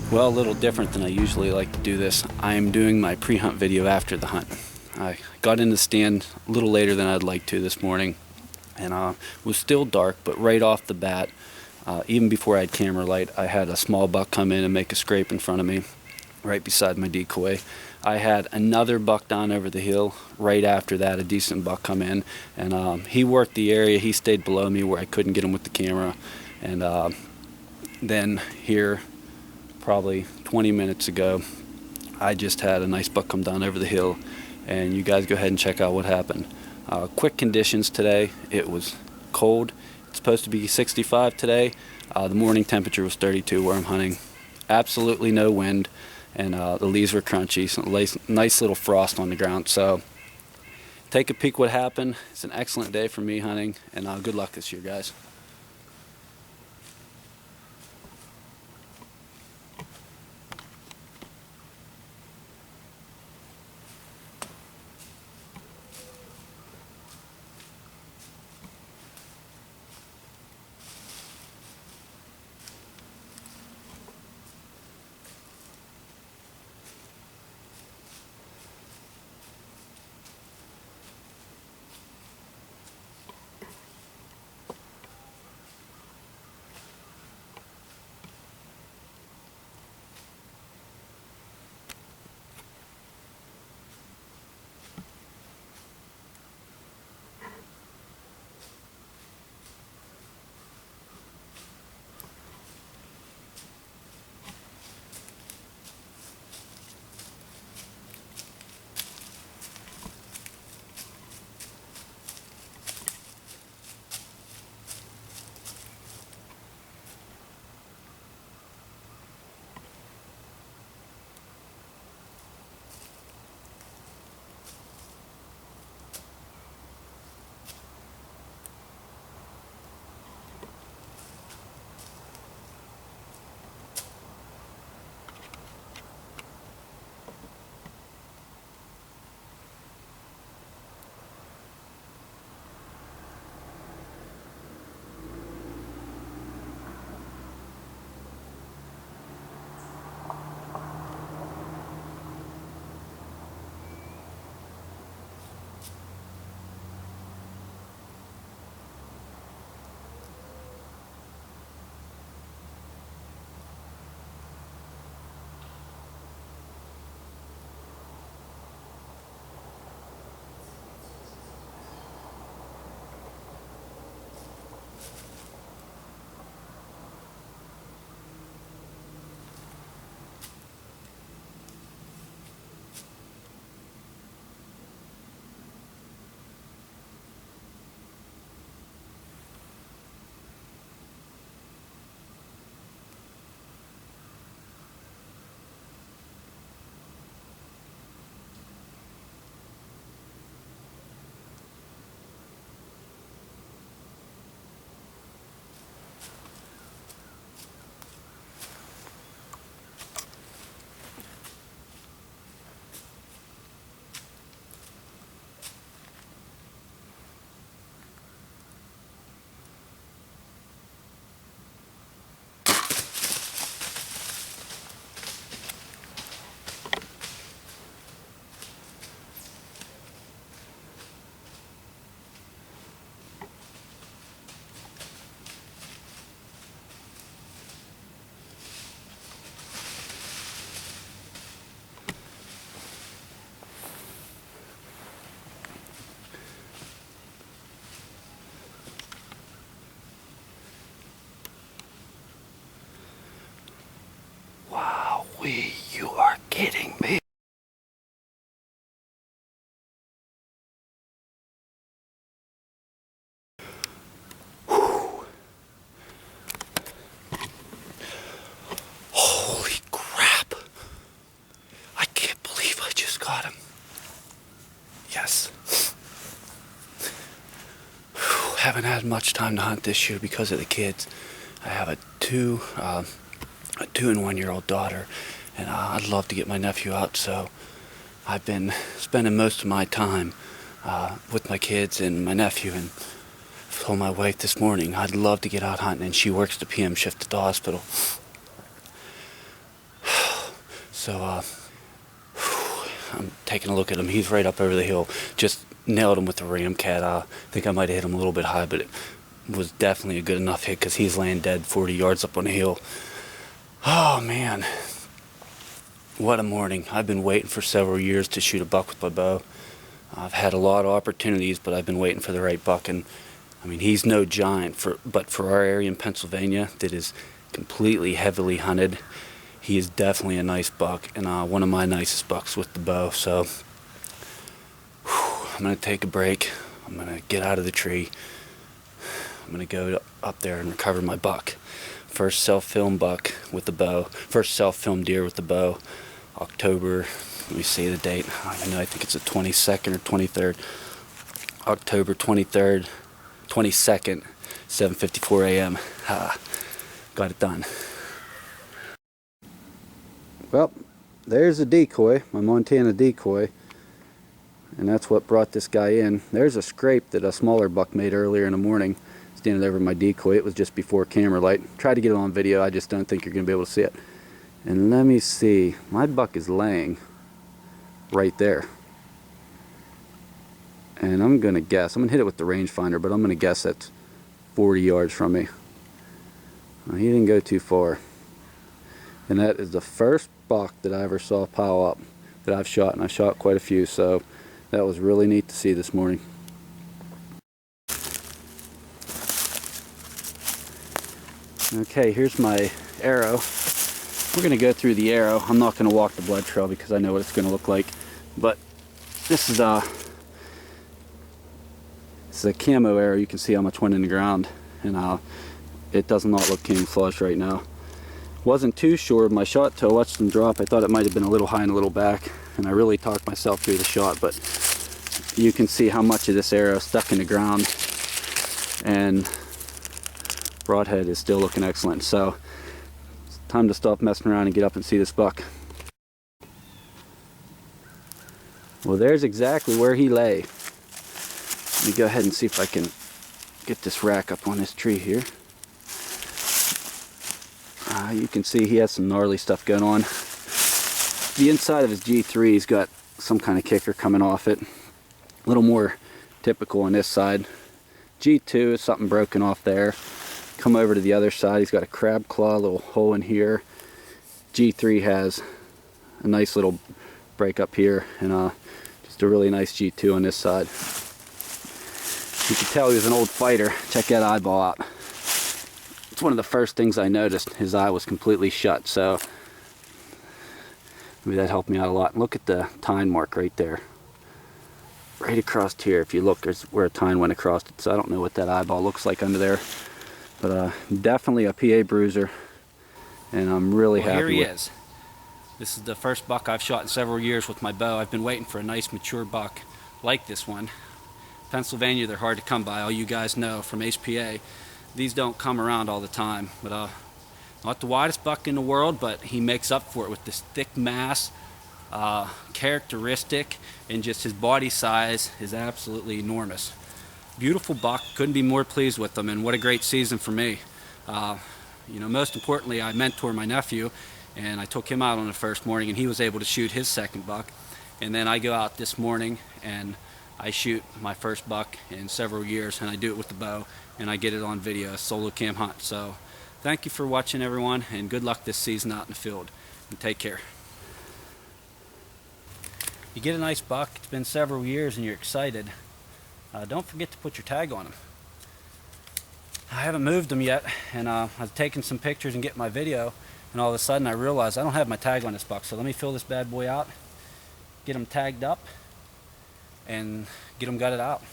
Well, a little different than I usually like to do this. I am doing my pre-hunt video after the hunt. I got in the stand a little later than I'd like to this morning, and was still dark, but right off the bat, even before I had camera light, I had a small buck come in and make a scrape in front of me, right beside my decoy. I had another buck down over the hill. Right after that, a decent buck come in, and he worked the area. He stayed below me where I couldn't get him with the camera, and then here, probably 20 minutes ago, I just had a nice buck come down over the hill, and you guys go ahead and check out what happened. Quick conditions today. It was cold. It's supposed to be 65 today. The morning temperature was 32 where I'm hunting. Absolutely no wind, and the leaves were crunchy. Some nice little frost on the ground. So take a peek what happened. It's an excellent day for me hunting, and good luck this year, guys. You are kidding me. Whew. Holy crap. I can't believe I just got him. Yes. Whew. Haven't had much time to hunt this year because of the kids. I have a 2 and 1 year old daughter, and I'd love to get my nephew out, so I've been spending most of my time with my kids and my nephew, and told my wife this morning I'd love to get out hunting, and she works the PM shift at the hospital. So I'm taking a look at him. He's right up over the hill. Just nailed him with the ram cat. I think I might have hit him a little bit high, but it was definitely a good enough hit because he's laying dead 40 yards up on the hill. Oh man, what a morning. I've been waiting for several years to shoot a buck with my bow. I've had a lot of opportunities, but I've been waiting for the right buck. And I mean, he's no giant, but for our area in Pennsylvania that is completely heavily hunted, he is definitely a nice buck, and one of my nicest bucks with the bow. So I'm going to take a break. I'm going to get out of the tree. I'm going to go up there and recover my buck. First self-filmed buck with the bow. First self-filmed deer with the bow. October, let me see the date. I know, I think it's the 22nd or 23rd. October 23rd, 22nd, 7:54 a.m. Got it done. Well, there's a decoy, my Montana decoy, and that's what brought this guy in. There's a scrape that a smaller buck made earlier in the morning, standing over my decoy. It was just before camera light. Tried to get it on video, I just don't think you're going to be able to see it. And let me see, my buck is laying right there. And I'm going to guess, I'm going to hit it with the rangefinder, but I'm going to guess that's 40 yards from me. He didn't go too far. And that is the first buck that I ever saw pile up that I've shot, and I shot quite a few, so that was really neat to see this morning. Okay, here's my arrow. We're going to go through the arrow. I'm not going to walk the blood trail because I know what it's going to look like, but this is a camo arrow. You can see how much went in the ground, and it does not look camouflaged right now. Wasn't too sure of my shot till I watched them drop. I thought it might have been a little high and a little back, and I really talked myself through the shot, but you can see how much of this arrow stuck in the ground, and broadhead is still looking excellent. So it's time to stop messing around and get up and see this buck. Well, there's exactly where he lay. Let me go ahead and see if I can get this rack up on this tree here. You can see he has some gnarly stuff going on. The inside of his G3's got some kind of kicker coming off it. A little more typical on this side. G2 is something broken off there. Come over to the other side, he's got a crab claw, little hole in here. G3 has a nice little break up here, and just a really nice G2 on this side. You can tell he was an old fighter. Check that eyeball out. It's one of the first things I noticed. His eye was completely shut, so maybe that helped me out a lot. Look at the tine mark right there. Right across here, if you look, there's where a tine went across it, so I don't know what that eyeball looks like under there. But definitely a PA Bruiser, and I'm really happy with it. Here he is. This is the first buck I've shot in several years with my bow. I've been waiting for a nice mature buck like this one. Pennsylvania, they're hard to come by. All you guys know from Ace PA. These don't come around all the time, but not the widest buck in the world, but he makes up for it with this thick mass, characteristic, and just his body size is absolutely enormous. Beautiful buck, couldn't be more pleased with him, and what a great season for me. You know, most importantly, I mentor my nephew, and I took him out on the first morning, and he was able to shoot his second buck. And then I go out this morning and I shoot my first buck in several years, and I do it with the bow, and I get it on video, a solo cam hunt. So thank you for watching, everyone, and good luck this season out in the field, and take care. You get a nice buck, it's been several years and you're excited, don't forget to put your tag on him. I haven't moved them yet, and I've taken some pictures and get my video, and all of a sudden I realized I don't have my tag on this buck, so let me fill this bad boy out, get him tagged up, and get them gutted out.